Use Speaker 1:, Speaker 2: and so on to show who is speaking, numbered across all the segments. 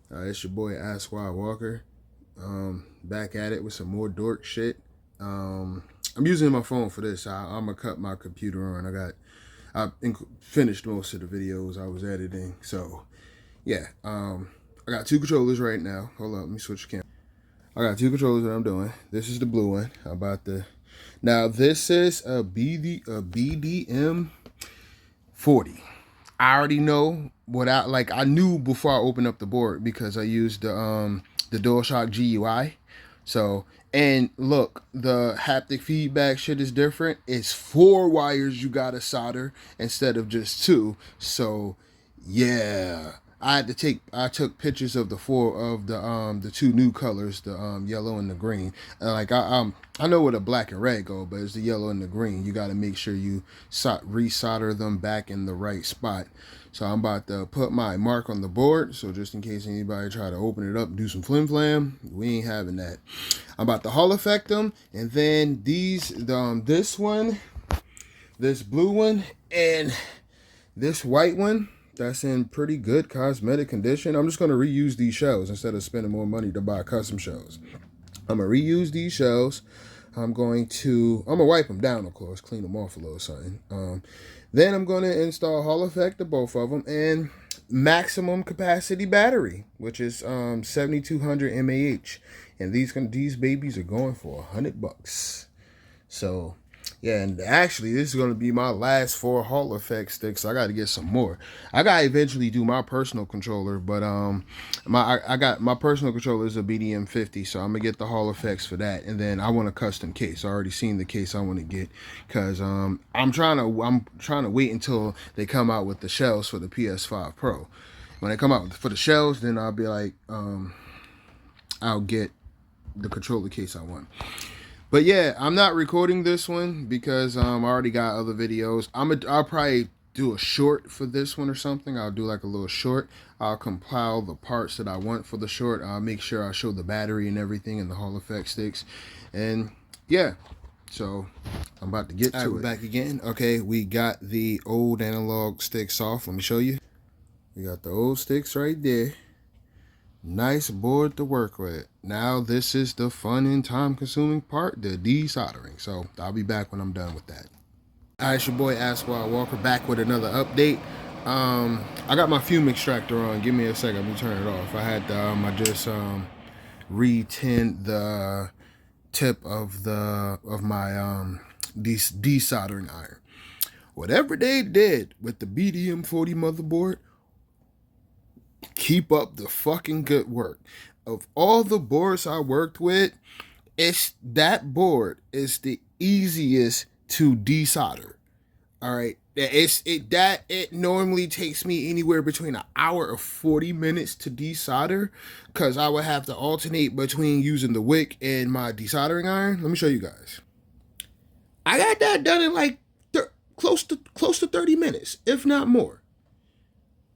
Speaker 1: It's your boy Ask Why Walker. Back at it with some more dork shit. I'm using my phone for this. I'm gonna cut my computer on. I finished most of the videos I was editing. So yeah, I got two controllers right now. Hold up, let me switch the camera. I got two controllers that I'm doing. This is the blue one. Now this is a BDM-040. I already know I knew before I opened up the board because I used the DualShock GUI. So, and look, the haptic feedback shit is different. It's 4 wires you gotta solder instead of just 2. So yeah, I took pictures of the 2 new colors, the yellow and the green. I know where the black and red go, but it's the yellow and the green. You got to make sure you resolder them back in the right spot. So I'm about to put my mark on the board. So just in case anybody try to open it up and do some flim flam, we ain't having that. I'm about to Hall-Effect them, and then this one, this blue one, and this white one that's in pretty good cosmetic condition. I'm just going to reuse these shells instead of spending more money to buy custom shells. I'm going to reuse these shells. I'm going to wipe them down, of course, clean them off a little something. Then I'm going to install Hall-Effect to both of them and maximum capacity battery, which is 7,200 mAh. And these babies are going for $100. So yeah, and actually this is going to be my last 4 Hall-Effect sticks. I got to get some more. I got to eventually do my personal controller, but my personal controller is a BDM-050, so I'm going to get the Hall-Effects for that, and then I want a custom case. I already seen the case I want to get cuz I'm trying to wait until they come out with the shells for the PS5 Pro. When they come out for the shells, then I'll be like I'll get the controller case I want. But yeah, I'm not recording this one because I already got other videos. I'll probably do a short for this one or something. I'll do like a little short. I'll compile the parts that I want for the short. I'll make sure I show the battery and everything and the Hall-Effect sticks. And yeah, so I'm about to get to it. We're back again. Okay, we got the old analog sticks off. Let me show you. We got the old sticks right there. Nice board to work with. Now this is the fun and time consuming part, the desoldering. So I'll be back when I'm done with that. Alright, it's your boy Ask Why Walker back with another update. I got my fume extractor on. Give me a second, let me turn it off. I just re-tinned the tip of my desoldering iron. Whatever they did with the BDM-040 motherboard, keep up the fucking good work. Of all the boards I worked with, that board is the easiest to desolder. All right, it normally takes me anywhere between an hour or 40 minutes to desolder, because I would have to alternate between using the wick and my desoldering iron. Let me show you guys. I got that done in like close to 30 minutes, if not more,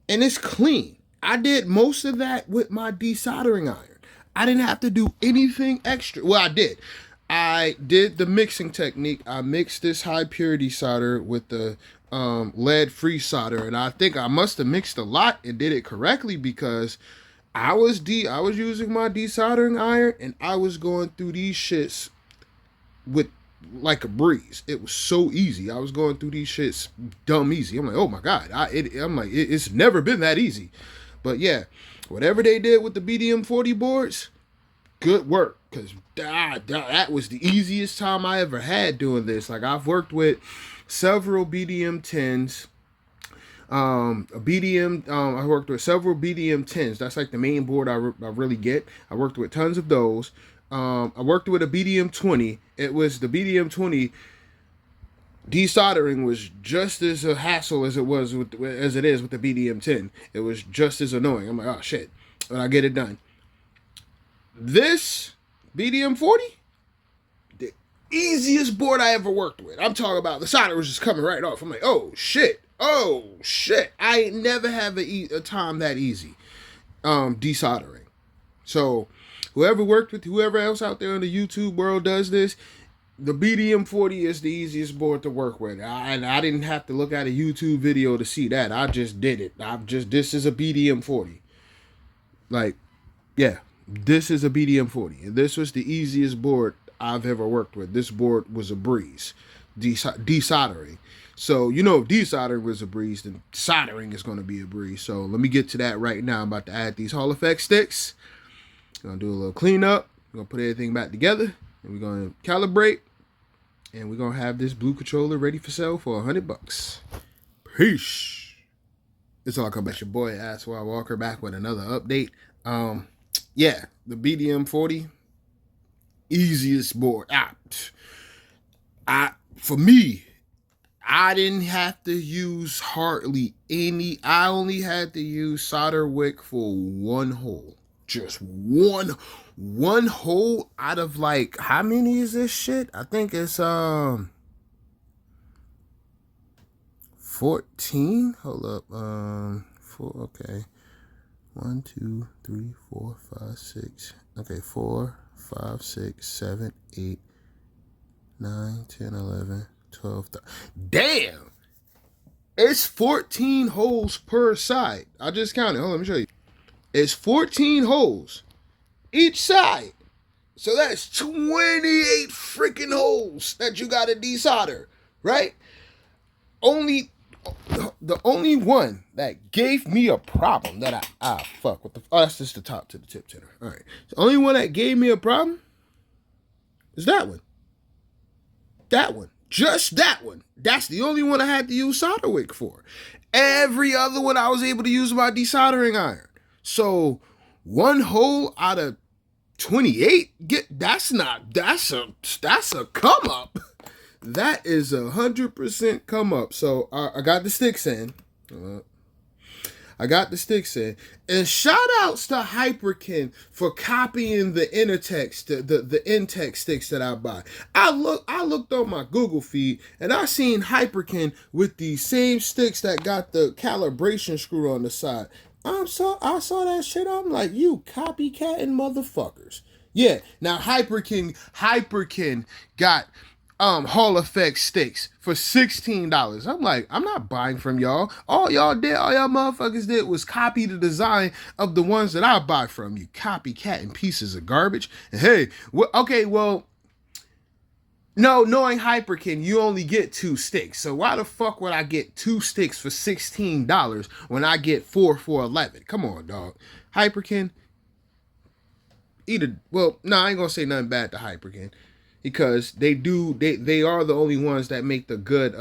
Speaker 1: and it's clean. I did most of that with my desoldering iron. I didn't have to do anything extra. Well, I did. I did the mixing technique. I mixed this high purity solder with the lead-free solder, and I think I must have mixed a lot and did it correctly, because I was using my desoldering iron and I was going through these shits with like a breeze. It was so easy. I was going through these shits dumb easy. I'm like, oh my god. It's never been that easy. But yeah, whatever they did with the BDM-040 boards, good work. Because that was the easiest time I ever had doing this. Like, I've worked with several BDM-10s. I worked with several BDM-10s. That's like the main board I really get. I worked with tons of those. I worked with a BDM-20. It was the BDM-20. Desoldering was just as a hassle as it is with the BDM-10. It was just as annoying. I'm like, oh shit, but I get it done. This BDM-040, the easiest board I ever worked with. I'm talking about the solder was just coming right off. I'm like, oh shit. I ain't never have a time that easy desoldering. So whoever else out there in the YouTube world does this, the BDM-040 is the easiest board to work with. I didn't have to look at a YouTube video to see that. I just did it. This is a BDM-040. Like, yeah, this is a BDM-40. And this was the easiest board I've ever worked with. This board was a breeze. Desoldering. So, you know, if desoldering was a breeze, then soldering is going to be a breeze. So let me get to that right now. I'm about to add these Hall-Effect sticks. Gonna do a little cleanup. We're gonna put everything back together, and we're gonna calibrate, and we're gonna have this blue controller ready for sale for $100. Peace. It's all come back. Your boy Aswell Walker back with another update. Yeah, the BDM-40, easiest board. For me, I didn't have to use hardly any. I only had to use solder wick for one hole. Just one hole out of, like, how many is this shit? I think it's 14. Hold up. Okay. 1, 2, 3, 4, 5, 6. Okay, 4, 5, 6, 7, 8, 9, 10, 11, 12. Damn! It's 14 holes per side. I just counted. Hold on, let me show you. It's 14 holes each side. So that's 28 freaking holes that you got to desolder, right? The only one that gave me a problem that fuck with the, oh, that's just the top to the tip tenor. All right. The only one that gave me a problem is that one. That one. Just that one. That's the only one I had to use solder wick for. Every other one I was able to use my desoldering iron. So one hole out of 28, that's a come up. That is 100% come up. So I got the sticks in. And shout outs to Hyperkin for copying the Intertext, the Intex sticks that I buy. I looked on my Google feed and I seen Hyperkin with the same sticks that got the calibration screw on the side. I saw that shit. I'm like, you copycatting motherfuckers. Yeah. Now Hyperkin got Hall-Effect sticks for $16. I'm like, I'm not buying from y'all. All y'all motherfuckers did was copy the design of the ones that I buy from you. Copycatting pieces of garbage. And hey, no, knowing Hyperkin, you only get 2 sticks. So why the fuck would I get 2 sticks for $16 when I get 4 for $11? Come on, dog. Hyperkin, I ain't gonna say nothing bad to Hyperkin, because they are the only ones that make the good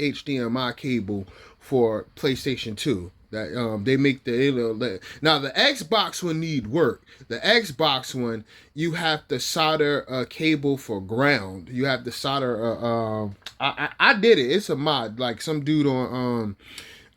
Speaker 1: HDMI cable for PlayStation 2. That they make now the Xbox one need work. The Xbox one, you have to solder a cable for ground. You have to solder I did it. It's a mod. Like some dude on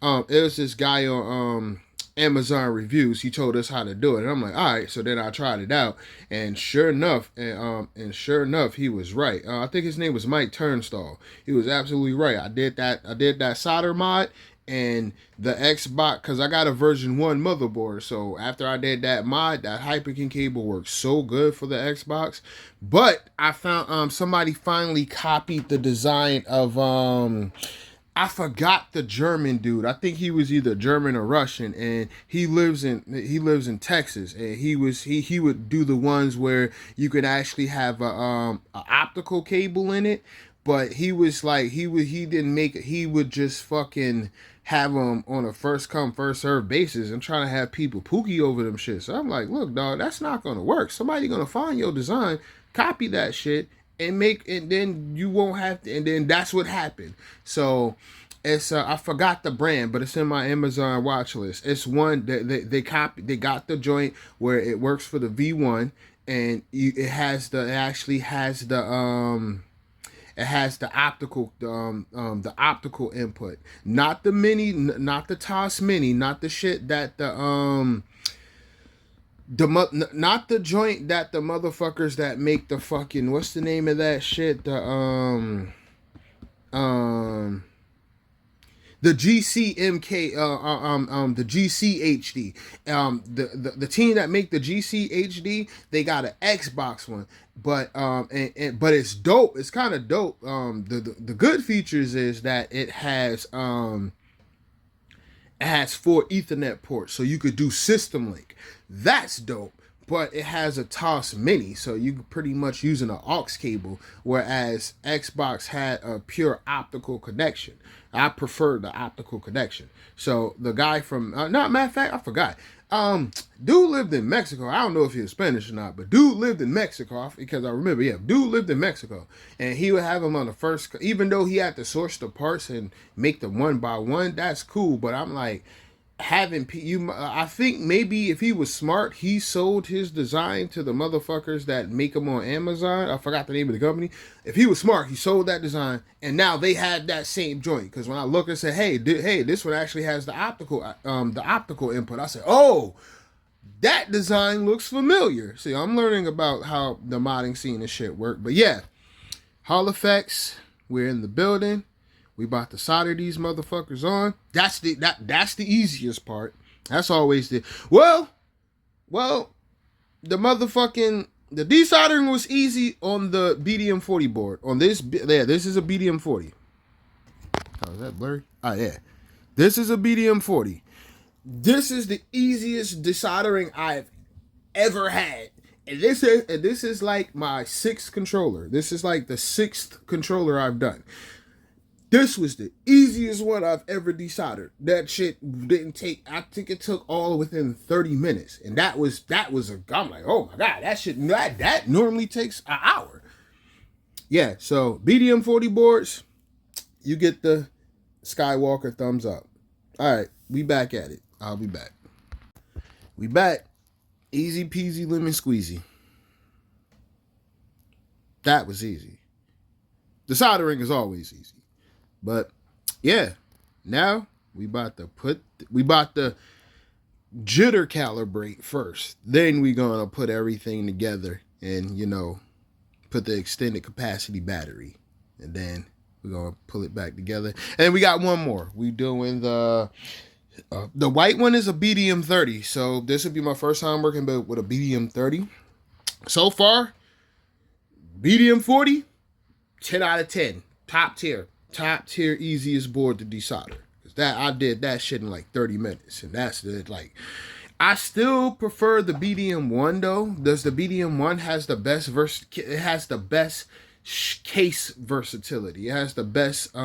Speaker 1: it was this guy on Amazon reviews. He told us how to do it, and I'm like, all right. So then I tried it out, and sure enough, he was right. I think his name was Mike Turnstall. He was absolutely right. I did that solder mod, and the Xbox, because I got a version 1 motherboard. So after I did that mod, that Hyperkin cable worked so good for the Xbox. But I found somebody finally copied the design of I forgot the German dude. I think he was either German or Russian, and he lives in Texas. And he would do the ones where you could actually have a optical cable in it. But he was like, he didn't make it. He would just fucking have them on a first come first serve basis and trying to have people pookie over them shit. So I'm like, look, dog, that's not gonna work. Somebody gonna find your design, copy that shit, and then you won't have to. And then that's what happened. So it's I forgot the brand, but it's in my Amazon watch list. It's one that they got the joint where it works for the V1, and it actually has the optical input, not the mini, not the TOS mini, not the shit that not the joint that the motherfuckers that make the fucking, what's the name of that shit, the GCMK, the GCHD, the team that make the GCHD, they got an Xbox one, but but it's dope. It's kind of dope. The good features is that it has It has 4 Ethernet ports, so you could do system link. That's dope. But it has a TOS mini, so you could pretty much using an aux cable, whereas Xbox had a pure optical connection. I prefer the optical connection. So the guy from, not matter of fact, I forgot. Dude lived in Mexico. I don't know if he was Spanish or not, but dude lived in Mexico because I remember, yeah, dude lived in Mexico, and he would have him on the first, even though he had to source the parts and make them one by one. That's cool, but I'm like, having you, I think maybe if he was smart, he sold his design to the motherfuckers that make them on Amazon. I forgot the name of the company. If he was smart, he sold that design, and now they had that same joint. Because when I look and say, hey, this one actually has the optical input, I said, oh, that design looks familiar. See, I'm learning about how the modding scene and shit work. But yeah, Hall-Effects, we're in the building. We about to solder these motherfuckers on. That's the easiest part. That's always the well, the motherfucking the desoldering was easy on the BDM-040 board. On this, yeah, this is a BDM-040. Oh, is that blurry? Oh yeah, this is a BDM-040. This is the easiest desoldering I've ever had. And this is like my 6th controller. This is like the 6th controller I've done. This was the easiest one I've ever desoldered. That shit didn't take, I think it took all within 30 minutes. And that was I'm like, oh my God, that normally takes an hour. Yeah, so BDM-040 boards, you get the Skywalker thumbs up. All right, we back at it. I'll be back. We back. Easy peasy lemon squeezy. That was easy. The soldering is always easy. But yeah, now we about to jitter calibrate first. Then we gonna put everything together and, you know, put the extended capacity battery. And then we're gonna pull it back together. And we got one more. We doing the white one is a BDM-030. So this would be my first time working with a BDM-030. So far, BDM-040, 10 out of 10. Top tier, easiest board to desolder. That I did that shit in like 30 minutes, and that's it. Like, I still prefer the BDM-1 though. Does the BDM-1 has the best it has the best case versatility. It has the best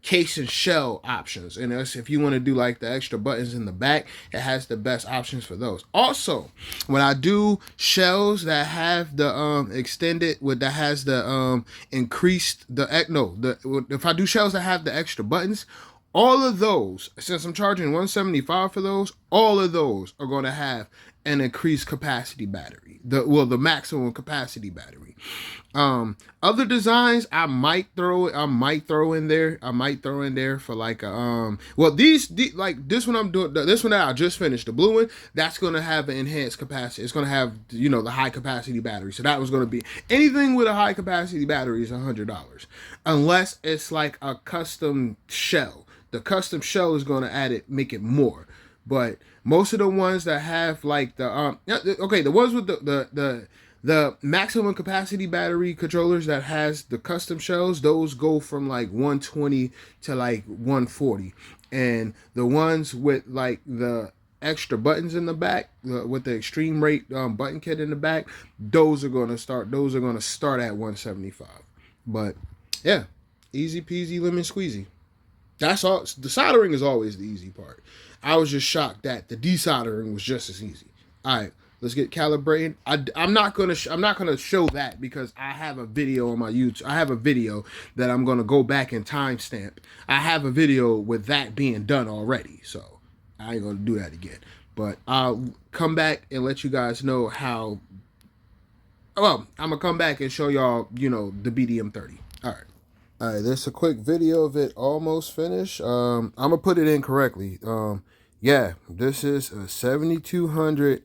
Speaker 1: case and shell options, and if you want to do like the extra buttons in the back, it has the best options for those. Also, when I do shells that have the extended with that has the increased if I do shells that have the extra buttons, all of those, since I'm charging $175 for those, all of those are going to have an increased capacity battery. The maximum capacity battery. Other designs I might throw in there for like a these like this one I'm doing, this one that I just finished, the blue one, that's gonna have an enhanced capacity. It's gonna have, you know, the high capacity battery. So that was gonna be anything with a high capacity battery is $100, unless it's like a custom shell. The custom shell is gonna make it more. But most of the ones that have like the ones with the maximum capacity battery controllers that has the custom shells, those go from like 120 to like 140. And the ones with like the extra buttons in the back, with the extreme rate button kit in the back, those are gonna start at 175. But yeah, easy peasy lemon squeezy. That's all. The soldering is always the easy part. I was just shocked that the desoldering was just as easy. All right, let's get calibrated. I'm not gonna show that because I have a video on my YouTube. I have a video that I'm gonna go back and timestamp. I have a video with that being done already, so I ain't gonna do that again. But I'll come back and let you guys know how. Well, I'm gonna come back and show y'all, you know, the BDM-030. All right. All right, there's a quick video of it almost finished. I'm going to put it in correctly. Yeah, this is a 7200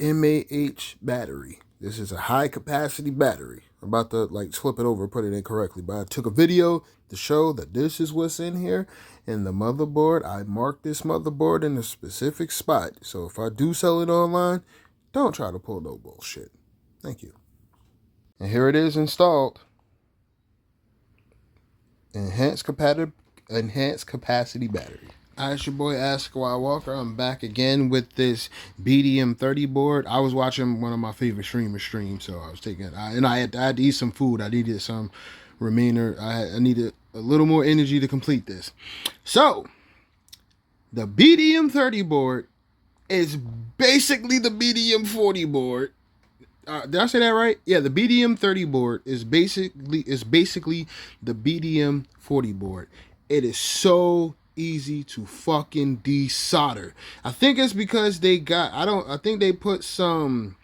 Speaker 1: mAh battery. This is a high capacity battery. I'm about to like flip it over and put it in correctly. But I took a video to show that this is what's in here. And the motherboard, I marked this motherboard in a specific spot. So if I do sell it online, don't try to pull no bullshit. Thank you. And here it is installed. Enhanced capacity battery. It's your boy Ask Why Walker. I'm back again with this BDM-030 board. I was watching one of my favorite streamers stream, so I was taking. I had to eat some food. I needed some remainder. I needed a little more energy to complete this. So the BDM-030 board is basically the BDM-040 board. Did I say that right? Yeah, the BDM-030 board is basically the BDM-040 board. It is so easy to fucking desolder. I think it's because they got I think they put some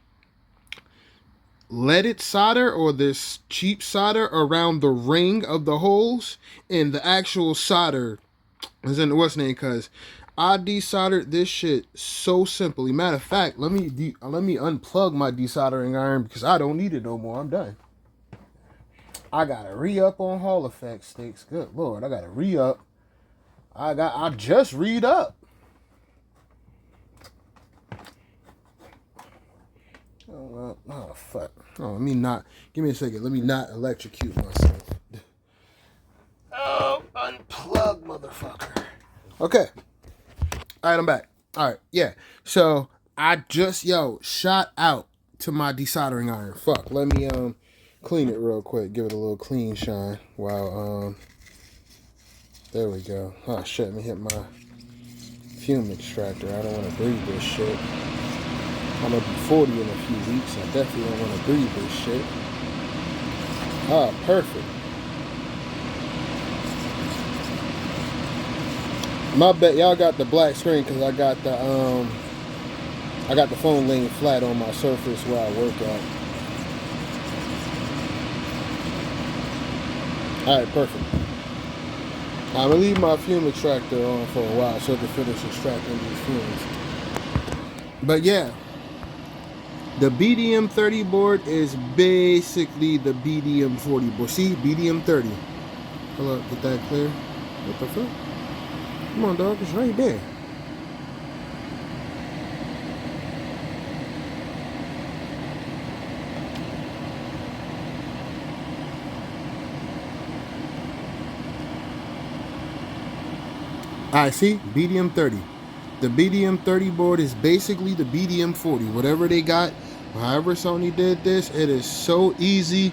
Speaker 1: leaded solder or this cheap solder around the ring of the holes, and the actual solder is in the what's name, because I desoldered this shit so simply. Matter of fact, let me unplug my desoldering iron because I don't need it no more. I'm done. I gotta re-up on Hall-Effect sticks. Good lord, I gotta re-up. I just read up. Oh fuck. Oh, let me not. Give me a second. Let me not electrocute myself. Oh, unplug, motherfucker. Okay. All right, I'm back. All right, yeah. So I just shot out to my desoldering iron. Fuck. Let me clean it real quick. Give it a little clean shine. While there we go. Oh shit. Let me hit my fume extractor. I don't want to breathe this shit. I'm gonna be 40 in a few weeks. I definitely don't want to breathe this shit. Ah, perfect. My bet y'all got the black screen because I got the phone laying flat on my surface where I work at. Alright, perfect. I'm gonna leave my fume extractor on for a while so I can finish extracting these fumes. But yeah, the BDM-030 board is basically the BDM-040 board. See, BDM-030. Hold up, get that clear. What the fuck? Come on, dog, it's right there. Alright, see? BDM-030. The BDM-030 board is basically the BDM-040. Whatever they got, however Sony did this, it is so easy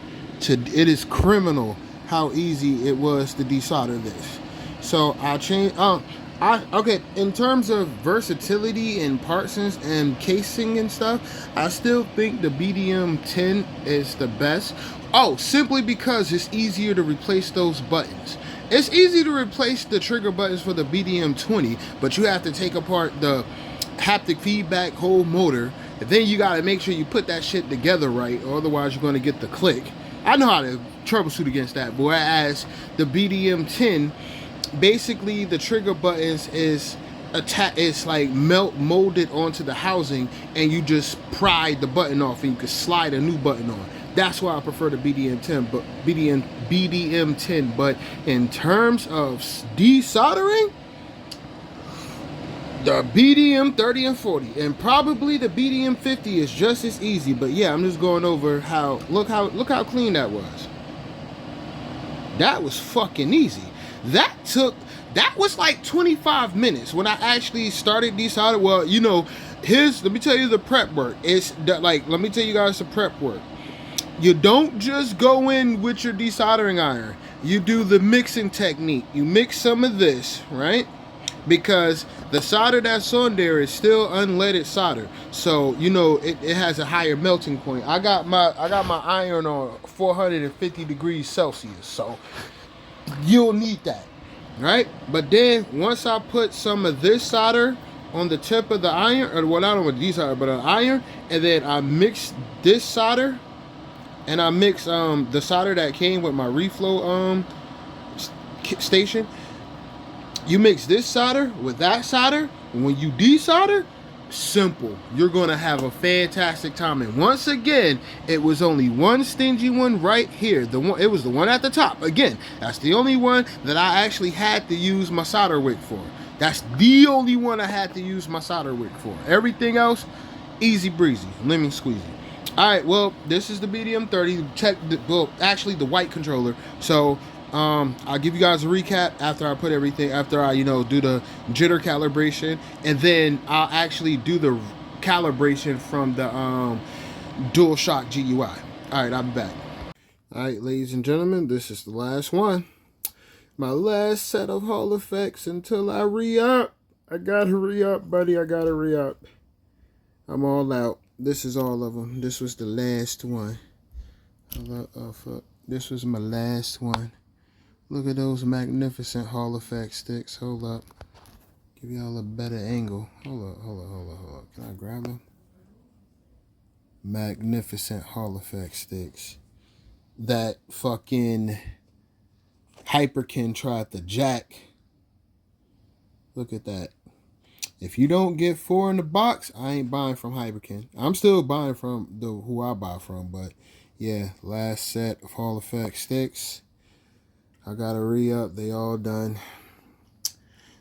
Speaker 1: it is criminal how easy it was to desolder this. So I changed, okay, in terms of versatility and parts and casing and stuff, I still think the BDM-10 is the best. Oh, simply because it's easier to replace those buttons. It's easy to replace the trigger buttons for the BDM-20, but you have to take apart the haptic feedback whole motor, and then you gotta make sure you put that shit together right, or otherwise you're gonna get the click. I know how to troubleshoot against that, but whereas the BDM-10, basically the trigger buttons is like molded onto the housing, and you just pry the button off and you can slide a new button on. That's why I prefer the BDM-10, but BDM-10. But in terms of desoldering, the BDM-30 and 40, and probably the BDM-50 is just as easy. But yeah, I'm just going over how look how clean that was. That was fucking easy. That was like 25 minutes when I actually started desoldering. Well, you know, let me tell you the prep work. Let me tell you guys the prep work. You don't just go in with your desoldering iron. You do the mixing technique. You mix some of this, right? Because the solder that's on there is still unleaded solder. So, you know, it has a higher melting point. I got my iron on 450 degrees Celsius. So you'll need that, right? But then once I put some of this solder on the tip of the iron, or well, not on the desolder, but on iron, and then I mix this solder, and I mix the solder that came with my reflow station. You mix this solder with that solder, and when you desolder, simple. You're gonna have a fantastic time. And once again, it was only one stingy one right here. It was the one at the top. Again, that's the only one that I actually had to use my solder wick for. That's the only one I had to use my solder wick for. Everything else, easy breezy, lemon squeezy. All right, well, this is the BDM-30. Actually the white controller. So I'll give you guys a recap after I put everything, after I, do the jitter calibration, and then I'll actually do the calibration from the DualShock GUI. All right, I'll be back. All right, ladies and gentlemen, this is the last one. My last set of Hall effects until I re-up. I gotta re-up, buddy. I gotta re-up. I'm all out. This is all of them. This was the last one. Fuck. This was my last one. Look at those magnificent Hall effect sticks. Hold up. Give y'all a better angle. Hold up. Can I grab them? Magnificent Hall effect sticks. That fucking Hyperkin tried to jack. Look at that. If you don't get 4 in the box, I ain't buying from Hyperkin. I'm still buying from who I buy from, but yeah, last set of Hall effect sticks. I gotta re-up. They all done.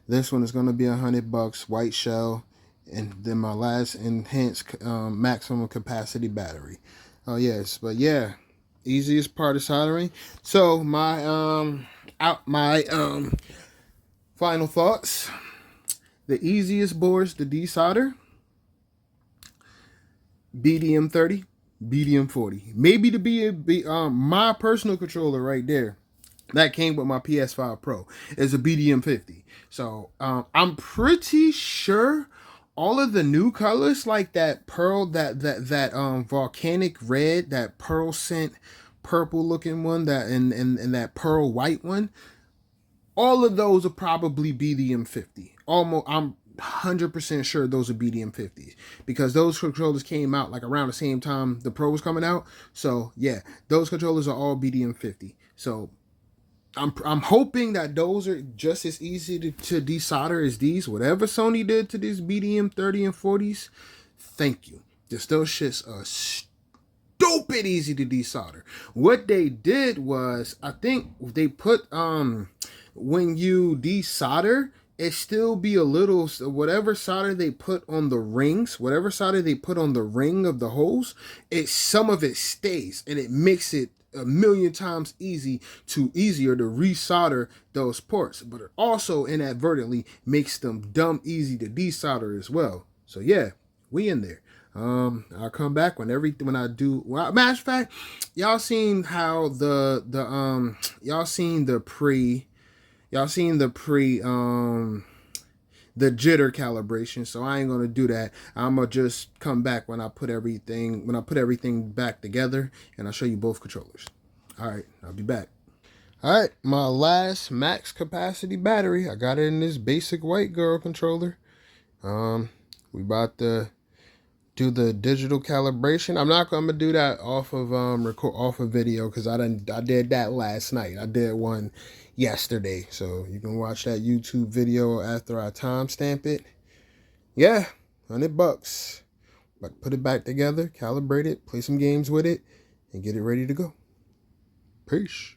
Speaker 1: This one is gonna be $100, white shell, and then my last enhanced maximum capacity battery. Oh yes, but yeah, easiest part of soldering. So my final thoughts. The easiest boards to desolder: BDM-30, BDM-040. Maybe to be my personal controller right there that came with my PS5 Pro is a BDM-50. So I'm pretty sure all of the new colors, like that pearl, that volcanic red, that pearl scent purple looking one, that and that pearl white one, all of those are probably BDM-50. Almost, I'm 100% sure those are BDM-50s because those controllers came out like around the same time the Pro was coming out. So yeah, those controllers are all BDM-50. So I'm hoping that those are just as easy to desolder as these. Whatever Sony did to these BDM-30 and 40s, thank you. Just those shits are stupid easy to desolder. What they did was, I think they put when you desolder, it still be a little, whatever solder they put on the rings, whatever solder they put on the ring of the holes, some of it stays, and it makes it a million times easier to resolder those ports, but it also inadvertently makes them dumb easy to desolder as well. So yeah, we in there. I'll come back when I do. Well, matter of fact, y'all seen how y'all seen the pre the jitter calibration, so I ain't gonna do that. I'm gonna just come back when I put everything back together, and I'll show you both controllers. All right, I'll be back. All right, my last max capacity battery. I got it in this basic white girl controller. We about to do the digital calibration. I'm not gonna do that off of off of video because I did that last night. I did one yesterday, so you can watch that YouTube video after I timestamp it. Yeah, $100. But put it back together, calibrate it, play some games with it, and get it ready to go. Peace.